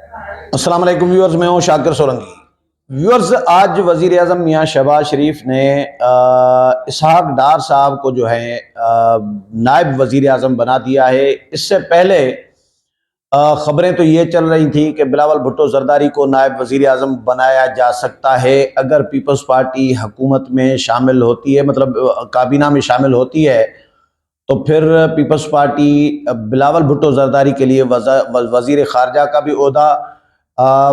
السلام علیکم ویورز، میں ہوں شاکر سورنگی۔ ویورز، آج وزیر اعظم میاں شہباز شریف نے اسحاق ڈار صاحب کو جو ہے نائب وزیر اعظم بنا دیا ہے۔ اس سے پہلے خبریں تو یہ چل رہی تھیں کہ بلاول بھٹو زرداری کو نائب وزیر اعظم بنایا جا سکتا ہے اگر پیپلز پارٹی حکومت میں شامل ہوتی ہے، مطلب کابینہ میں شامل ہوتی ہے تو پھر پیپلز پارٹی بلاول بھٹو زرداری کے لیے وزیر خارجہ کا بھی عہدہ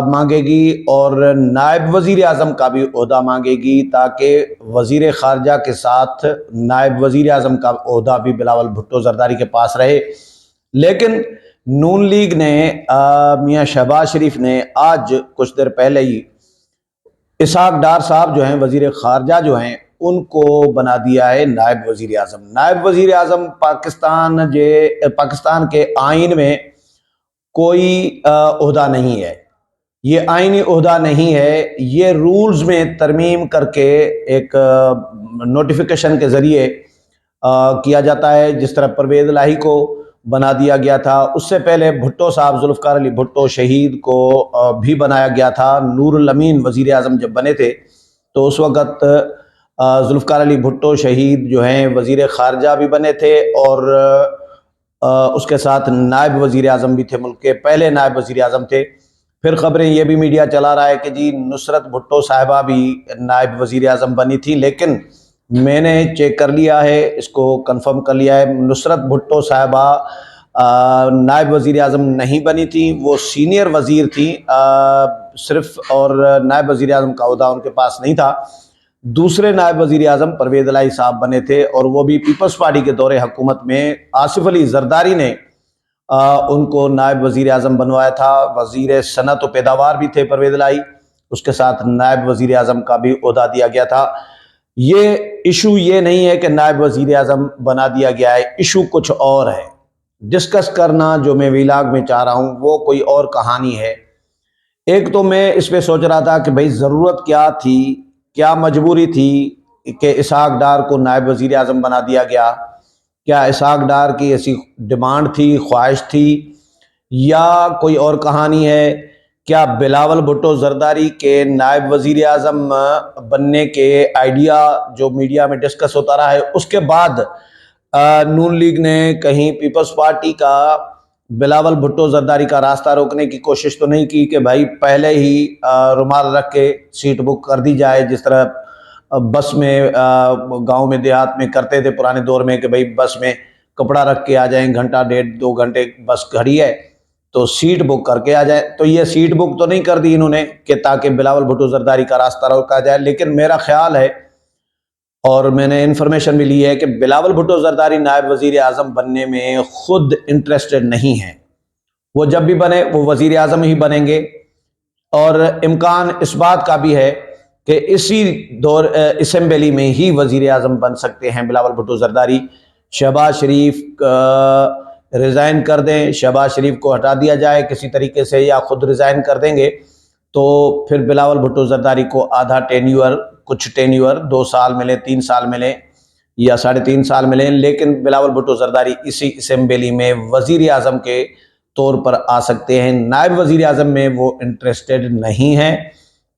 مانگے گی اور نائب وزیر اعظم کا بھی عہدہ مانگے گی، تاکہ وزیر خارجہ کے ساتھ نائب وزیر اعظم کا عہدہ بھی بلاول بھٹو زرداری کے پاس رہے۔ لیکن نون لیگ نے میاں شہباز شریف نے آج کچھ دیر پہلے ہی اسحاق ڈار صاحب جو ہیں وزیر خارجہ جو ہیں ان کو بنا دیا ہے نائب وزیر اعظم۔ نائب وزیر اعظم پاکستان کے آئین میں کوئی عہدہ نہیں ہے، یہ آئینی عہدہ نہیں ہے، یہ رولز میں ترمیم کر کے ایک نوٹیفیکیشن کے ذریعے کیا جاتا ہے، جس طرح پرویز الہی کو بنا دیا گیا تھا۔ اس سے پہلے بھٹو صاحب ذوالفقار علی بھٹو شہید کو بھی بنایا گیا تھا۔ نور الامین وزیر اعظم جب بنے تھے تو اس وقت ذوالفقار علی بھٹو شہید جو ہیں وزیر خارجہ بھی بنے تھے اور اس کے ساتھ نائب وزیر اعظم بھی تھے، ملک کے پہلے نائب وزیر اعظم تھے۔ پھر خبریں یہ بھی میڈیا چلا رہا ہے کہ جی نصرت بھٹو صاحبہ بھی نائب وزیر اعظم بنی تھی، لیکن میں نے چیک کر لیا ہے، اس کو کنفرم کر لیا ہے، نصرت بھٹو صاحبہ نائب وزیر اعظم نہیں بنی تھی، وہ سینئر وزیر تھی صرف، اور نائب وزیر اعظم کا عہدہ ان کے پاس نہیں تھا۔ دوسرے نائب وزیر اعظم پرویز الہی صاحب بنے تھے اور وہ بھی پیپلز پارٹی کے دور حکومت میں آصف علی زرداری نے ان کو نائب وزیر اعظم بنوایا تھا۔ وزیر صنعت و پیداوار بھی تھے پرویز الہی، اس کے ساتھ نائب وزیر اعظم کا بھی عہدہ دیا گیا تھا۔ یہ ایشو یہ نہیں ہے کہ نائب وزیر اعظم بنا دیا گیا ہے، ایشو کچھ اور ہے۔ ڈسکس کرنا جو میں ویلاگ میں چاہ رہا ہوں وہ کوئی اور کہانی ہے۔ ایک تو میں اس پہ سوچ رہا تھا کہ بھئی ضرورت کیا تھی، کیا مجبوری تھی کہ اسحاق ڈار کو نائب وزیر اعظم بنا دیا گیا؟ کیا اسحاق ڈار کی ایسی ڈیمانڈ تھی، خواہش تھی، یا کوئی اور کہانی ہے؟ کیا بلاول بھٹو زرداری کے نائب وزیر اعظم بننے کے آئیڈیا جو میڈیا میں ڈسکس ہوتا رہا ہے، اس کے بعد نون لیگ نے کہیں پیپلز پارٹی کا بلاول بھٹو زرداری کا راستہ روکنے کی کوشش تو نہیں کی کہ بھائی پہلے ہی رومال رکھ کے سیٹ بک کر دی جائے، جس طرح بس میں گاؤں میں دیہات میں کرتے تھے پرانے دور میں کہ بھائی بس میں کپڑا رکھ کے آ جائیں، گھنٹہ ڈیڑھ 2 گھنٹے بس کھڑی ہے تو سیٹ بک کر کے آ جائیں۔ تو یہ سیٹ بک تو نہیں کر دی انہوں نے کہ تاکہ بلاول بھٹو زرداری کا راستہ روکا جائے، لیکن میرا خیال ہے اور میں نے انفارمیشن بھی لی ہے کہ بلاول بھٹو زرداری نائب وزیر اعظم بننے میں خود انٹرسٹڈ نہیں ہیں۔ وہ جب بھی بنے وہ وزیر اعظم ہی بنیں گے، اور امکان اس بات کا بھی ہے کہ اسی دور اسمبلی میں ہی وزیر اعظم بن سکتے ہیں بلاول بھٹو زرداری۔ شہباز شریف ریزائن کر دیں، شہباز شریف کو ہٹا دیا جائے کسی طریقے سے، یا خود ریزائن کر دیں گے تو پھر بلاول بھٹو زرداری کو آدھا ٹینیور، کچھ ٹینیور 2 سال ملے، 3 سال ملے یا 3.5 سال ملے، لیکن بلاول بھٹو زرداری اسی اسمبلی میں وزیر اعظم کے طور پر آ سکتے ہیں۔ نائب وزیر اعظم میں وہ انٹرسٹڈ نہیں ہیں۔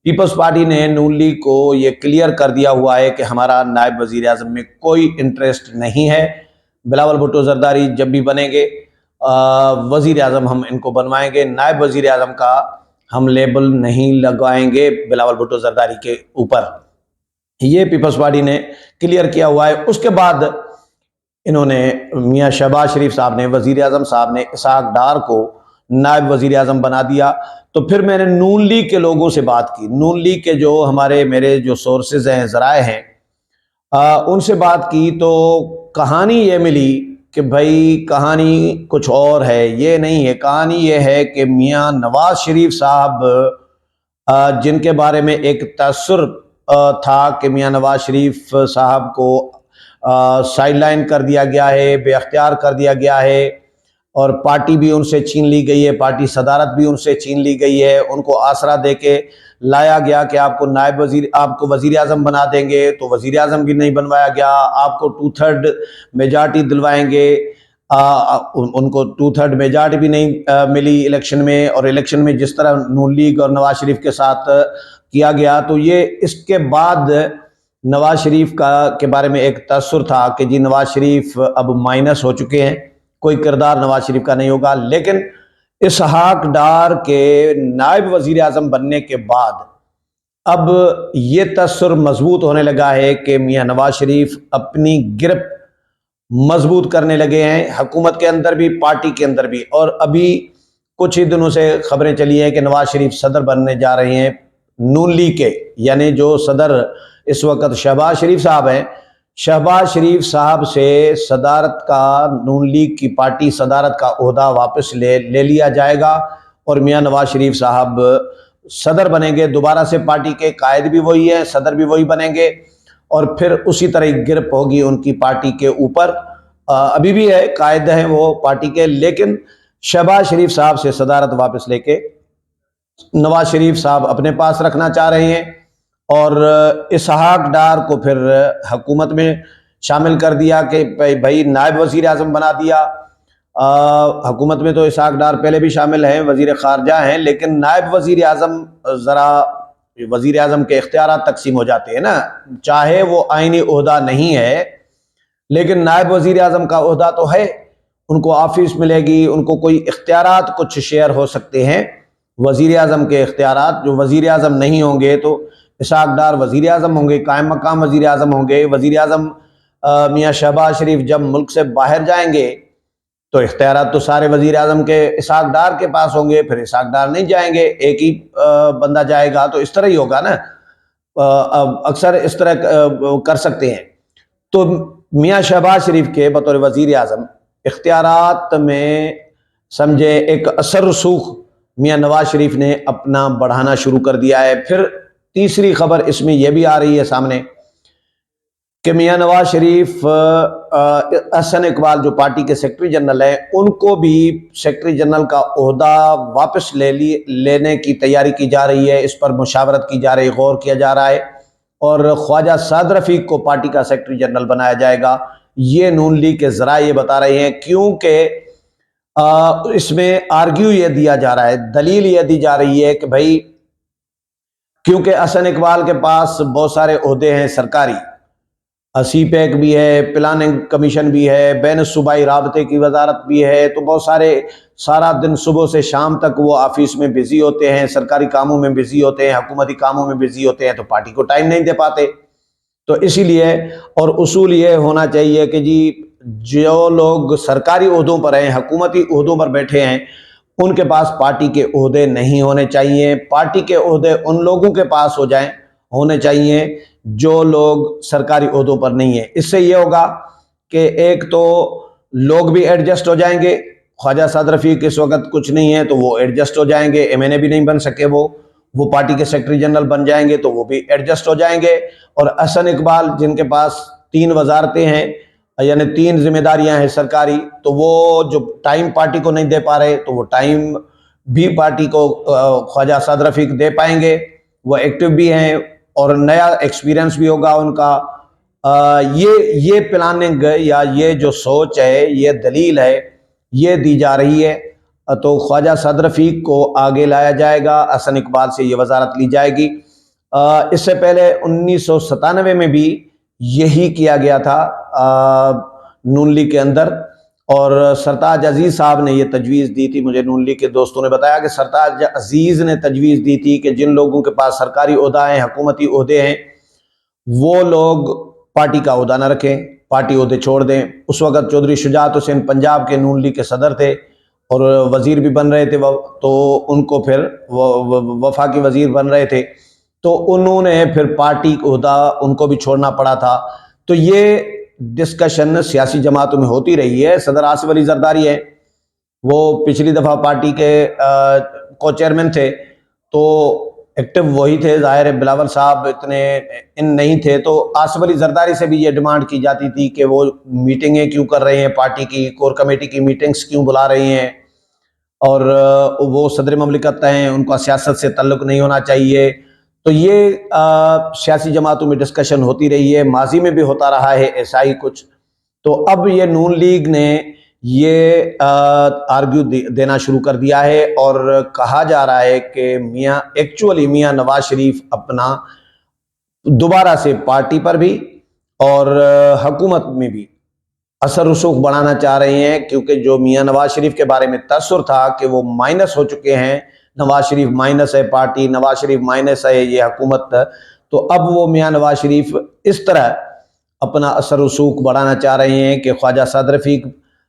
پیپلز پارٹی نے نون لیگ کو یہ کلیئر کر دیا ہوا ہے کہ ہمارا نائب وزیر اعظم میں کوئی انٹرسٹ نہیں ہے۔ بلاول بھٹو زرداری جب بھی بنیں گے وزیر اعظم ہم ان کو بنوائیں گے، نائب وزیر اعظم کا ہم لیبل نہیں لگائیں گے بلاول بھٹو زرداری کے اوپر۔ یہ پیپلز پارٹی نے کلیئر کیا ہوا ہے۔ اس کے بعد انہوں نے میاں شہباز شریف صاحب نے، وزیر اعظم صاحب نے اسحاق ڈار کو نائب وزیر اعظم بنا دیا۔ تو پھر میں نے نون لیگ کے لوگوں سے بات کی، نون لیگ کے جو میرے جو سورسز ہیں، ذرائع ہیں، ان سے بات کی تو کہانی یہ ملی کہ بھائی کہانی کچھ اور ہے، یہ نہیں ہے۔ کہانی یہ ہے کہ میاں نواز شریف صاحب جن کے بارے میں ایک تاثر تھا کہ میاں نواز شریف صاحب کو سائیڈ لائن کر دیا گیا ہے، بے اختیار کر دیا گیا ہے، اور پارٹی بھی ان سے چھین لی گئی ہے، پارٹی صدارت بھی ان سے چھین لی گئی ہے، ان کو آسرا دے کے لایا گیا کہ آپ کو وزیر اعظم بنا دیں گے، تو وزیر اعظم بھی نہیں بنوایا گیا، آپ کو 2/3 میجارٹی دلوائیں گے، ان کو 2/3 میجارٹی بھی نہیں ملی الیکشن میں، اور الیکشن میں جس طرح نون لیگ اور نواز شریف کے ساتھ کیا گیا، تو یہ اس کے بعد نواز شریف کے بارے میں ایک تاثر تھا کہ جی نواز شریف اب مائنس ہو چکے ہیں، کوئی کردار نواز شریف کا نہیں ہوگا۔ لیکن اسحاق ڈار کے نائب وزیر اعظم بننے کے بعد اب یہ تاثر مضبوط ہونے لگا ہے کہ میاں نواز شریف اپنی گرپ مضبوط کرنے لگے ہیں، حکومت کے اندر بھی، پارٹی کے اندر بھی۔ اور ابھی کچھ ہی دنوں سے خبریں چلی ہیں کہ نواز شریف صدر بننے جا رہے ہیں نون لیگ کے، یعنی جو صدر اس وقت شہباز شریف صاحب ہیں، شہباز شریف صاحب سے صدارت کا، نون لیگ کی پارٹی صدارت کا عہدہ واپس لے لیا جائے گا، اور میاں نواز شریف صاحب صدر بنیں گے دوبارہ سے۔ پارٹی کے قائد بھی وہی ہیں، صدر بھی وہی بنیں گے، اور پھر اسی طرح گرپ ہوگی ان کی پارٹی کے اوپر۔ ابھی بھی ہے، قائد ہیں وہ پارٹی کے، لیکن شہباز شریف صاحب سے صدارت واپس لے کے نواز شریف صاحب اپنے پاس رکھنا چاہ رہے ہیں، اور اسحاق ڈار کو پھر حکومت میں شامل کر دیا کہ بھائی نائب وزیر اعظم بنا دیا۔ حکومت میں تو اسحاق ڈار پہلے بھی شامل ہیں، وزیر خارجہ ہیں، لیکن نائب وزیر اعظم، ذرا وزیر اعظم کے اختیارات تقسیم ہو جاتے ہیں نا، چاہے وہ آئینی عہدہ نہیں ہے لیکن نائب وزیر اعظم کا عہدہ تو ہے، ان کو آفس ملے گی، ان کو کوئی اختیارات کچھ شیئر ہو سکتے ہیں، وزیر اعظم کے اختیارات۔ جو وزیر اعظم نہیں ہوں گے تو اسحاق ڈار وزیر اعظم ہوں گے، قائم مقام وزیر اعظم ہوں گے۔ وزیر اعظم میاں شہباز شریف جب ملک سے باہر جائیں گے تو اختیارات تو سارے وزیر اعظم کے اسحاق ڈار کے پاس ہوں گے، پھر اسحاق ڈار نہیں جائیں گے، ایک ہی بندہ جائے گا، تو اس طرح ہی ہوگا نا، اکثر اس طرح کر سکتے ہیں۔ تو میاں شہباز شریف کے بطور وزیر اعظم اختیارات میں سمجھے ایک اثر رسوخ میاں نواز شریف نے اپنا بڑھانا شروع کر دیا ہے۔ پھر تیسری خبر اس میں یہ بھی آ رہی ہے سامنے کہ میاں نواز شریف احسن اقبال جو پارٹی کے سیکرٹری جنرل ہیں، ان کو بھی سیکرٹری جنرل کا عہدہ واپس لینے کی تیاری کی جا رہی ہے، اس پر مشاورت کی جا رہی ہے، غور کیا جا رہا ہے، اور خواجہ سعد رفیق کو پارٹی کا سیکرٹری جنرل بنایا جائے گا۔ یہ نون لیگ کے ذرائع یہ بتا رہے ہیں، کیونکہ اس میں آرگیو یہ دیا جا رہا ہے، دلیل یہ دی جا رہی ہے کہ بھائی کیونکہ احسن اقبال کے پاس بہت سارے عہدے ہیں سرکاری، سی پیک بھی ہے، پلاننگ کمیشن بھی ہے، بین الصوبائی رابطے کی وزارت بھی ہے، تو بہت سارا دن صبح سے شام تک وہ آفس میں بزی ہوتے ہیں، سرکاری کاموں میں بزی ہوتے ہیں، حکومتی کاموں میں بزی ہوتے ہیں، تو پارٹی کو ٹائم نہیں دے پاتے۔ تو اسی لیے، اور اصول یہ ہونا چاہیے کہ جی جو لوگ سرکاری عہدوں پر ہیں، حکومتی عہدوں پر بیٹھے ہیں، ان کے پاس پارٹی کے عہدے نہیں ہونے چاہیے، پارٹی کے عہدے ان لوگوں کے پاس ہونے چاہیے جو لوگ سرکاری عہدوں پر نہیں ہیں۔ اس سے یہ ہوگا کہ ایک تو لوگ بھی ایڈجسٹ ہو جائیں گے، خواجہ سعد رفیق اس وقت کچھ نہیں ہے تو وہ ایڈجسٹ ہو جائیں گے، ایم این اے بھی نہیں بن سکے، وہ پارٹی کے سیکرٹری جنرل بن جائیں گے تو وہ بھی ایڈجسٹ ہو جائیں گے۔ اور احسن اقبال جن کے پاس 3 وزارتیں ہیں، یعنی 3 ذمہ داریاں ہیں سرکاری، تو وہ جو ٹائم پارٹی کو نہیں دے پا رہے تو وہ ٹائم بھی پارٹی کو خواجہ سعد رفیق دے پائیں گے، وہ ایکٹیو بھی ہیں اور نیا ایکسپیرینس بھی ہوگا ان کا۔ یہ پلاننگ یا یہ جو سوچ ہے، یہ دلیل ہے، یہ دی جا رہی ہے۔ تو خواجہ سعد رفیق کو آگے لایا جائے گا، احسن اقبال سے یہ وزارت لی جائے گی۔ اس سے پہلے 1997 میں بھی یہی کیا گیا تھا نون لیگ کے اندر، اور سرتاج عزیز صاحب نے یہ تجویز دی تھی، مجھے نون لیگ کے دوستوں نے بتایا کہ سرتاج عزیز نے تجویز دی تھی کہ جن لوگوں کے پاس سرکاری عہدہ ہیں، حکومتی عہدے ہیں، وہ لوگ پارٹی کا عہدہ نہ رکھیں، پارٹی عہدے چھوڑ دیں۔ اس وقت چودھری شجاعت حسین پنجاب کے نون لیگ کے صدر تھے اور وزیر بھی بن رہے تھے، تو ان کو پھر وفاقی وزیر بن رہے تھے، تو انہوں نے پھر پارٹی عہدہ ان کو بھی چھوڑنا پڑا تھا۔ تو یہ ڈسکشن سیاسی جماعتوں میں ہوتی رہی ہے۔ صدر آصف علی زرداری ہیں، وہ پچھلی دفعہ پارٹی کے کو چیئرمین تھے، تو ایکٹیو وہی تھے، ظاہر ہے بلاول صاحب اتنے نہیں تھے، تو آصف علی زرداری سے بھی یہ ڈیمانڈ کی جاتی تھی کہ وہ میٹنگیں کیوں کر رہے ہیں، پارٹی کی کور کمیٹی کی میٹنگز کیوں بلا رہے ہیں، اور وہ صدر مملکت ہیں، ان کا سیاست سے تعلق نہیں ہونا چاہیے۔ تو یہ سیاسی جماعتوں میں ڈسکشن ہوتی رہی ہے، ماضی میں بھی ہوتا رہا ہے ایسا ہی کچھ۔ تو اب یہ نون لیگ نے یہ آرگیو دینا شروع کر دیا ہے، اور کہا جا رہا ہے کہ میاں نواز شریف اپنا دوبارہ سے پارٹی پر بھی اور حکومت میں بھی اثر رسوخ بڑھانا چاہ رہے ہیں، کیونکہ جو میاں نواز شریف کے بارے میں تاثر تھا کہ وہ مائنس ہو چکے ہیں، نواز شریف مائنس ہے پارٹی، نواز شریف مائنس ہے یہ حکومت، تو اب وہ میاں نواز شریف اس طرح اپنا اثر رسوخ بڑھانا چاہ رہے ہیں کہ خواجہ سعد رفیق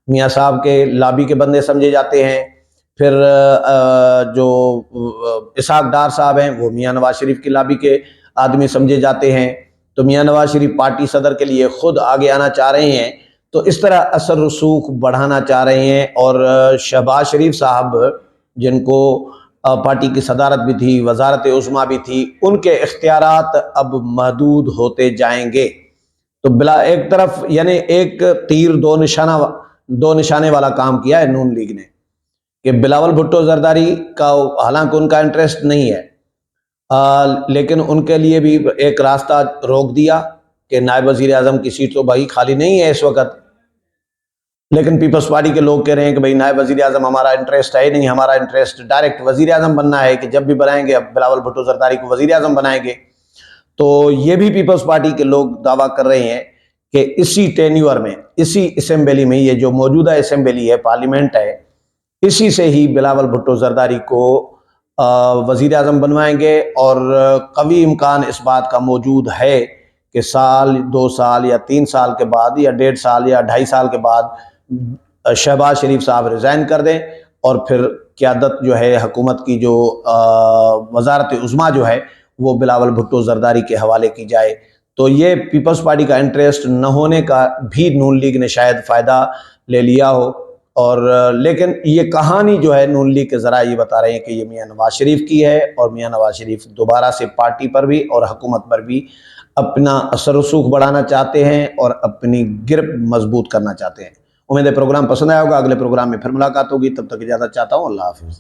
میاں صاحب کے لابی کے بندے سمجھے جاتے ہیں، پھر جو اسحاق ڈار صاحب ہیں وہ میاں نواز شریف کی لابی کے آدمی سمجھے جاتے ہیں، تو میاں نواز شریف پارٹی صدر کے لیے خود آگے آنا چاہ رہے ہیں، تو اس طرح اثر رسوخ بڑھانا چاہ رہے ہیں۔ اور شہباز شریف صاحب جن کو پارٹی کی صدارت بھی تھی، وزارت عظمیٰ بھی تھی، ان کے اختیارات اب محدود ہوتے جائیں گے۔ تو بلا ایک طرف یعنی ایک تیر دو نشانے والا کام کیا ہے نون لیگ نے، کہ بلاول بھٹو زرداری کا حالانکہ ان کا انٹرسٹ نہیں ہے، لیکن ان کے لیے بھی ایک راستہ روک دیا کہ نائب وزیر اعظم کی سیٹ تو بھائی خالی نہیں ہے اس وقت، لیکن پیپلز پارٹی کے لوگ کہہ رہے ہیں کہ بھائی نائب وزیر اعظم ہمارا انٹرسٹ ہے نہیں، ہمارا انٹرسٹ ڈائریکٹ وزیر اعظم بننا ہے، کہ جب بھی بنائیں گے اب بلاول بھٹو زرداری کو وزیر اعظم بنائیں گے۔ تو یہ بھی پیپلز پارٹی کے لوگ دعویٰ کر رہے ہیں کہ اسی ٹینیور میں، اسی اسمبلی میں، یہ جو موجودہ اسمبلی ہے، پارلیمنٹ ہے، اسی سے ہی بلاول بھٹو زرداری کو وزیر اعظم بنوائیں گے، اور قوی امکان اس بات کا موجود ہے کہ سال، 2 سال یا 3 سال کے بعد یا 1.5 سال یا 2.5 سال کے بعد شہباز شریف صاحب ریزائن کر دیں، اور پھر قیادت جو ہے حکومت کی، جو وزارت عظمیٰ جو ہے وہ بلاول بھٹو زرداری کے حوالے کی جائے۔ تو یہ پیپلز پارٹی کا انٹرسٹ نہ ہونے کا بھی نون لیگ نے شاید فائدہ لے لیا ہو، اور لیکن یہ کہانی جو ہے نون لیگ کے ذرائع یہ بتا رہے ہیں کہ یہ میاں نواز شریف کی ہے، اور میاں نواز شریف دوبارہ سے پارٹی پر بھی اور حکومت پر بھی اپنا اثر رسوخ بڑھانا چاہتے ہیں اور اپنی گرپ مضبوط کرنا چاہتے ہیں۔ امید ہے پروگرام پسند آیا ہوگا، اگلے پروگرام میں پھر ملاقات ہوگی، تب تک اجازت چاہتا ہوں، اللہ حافظ۔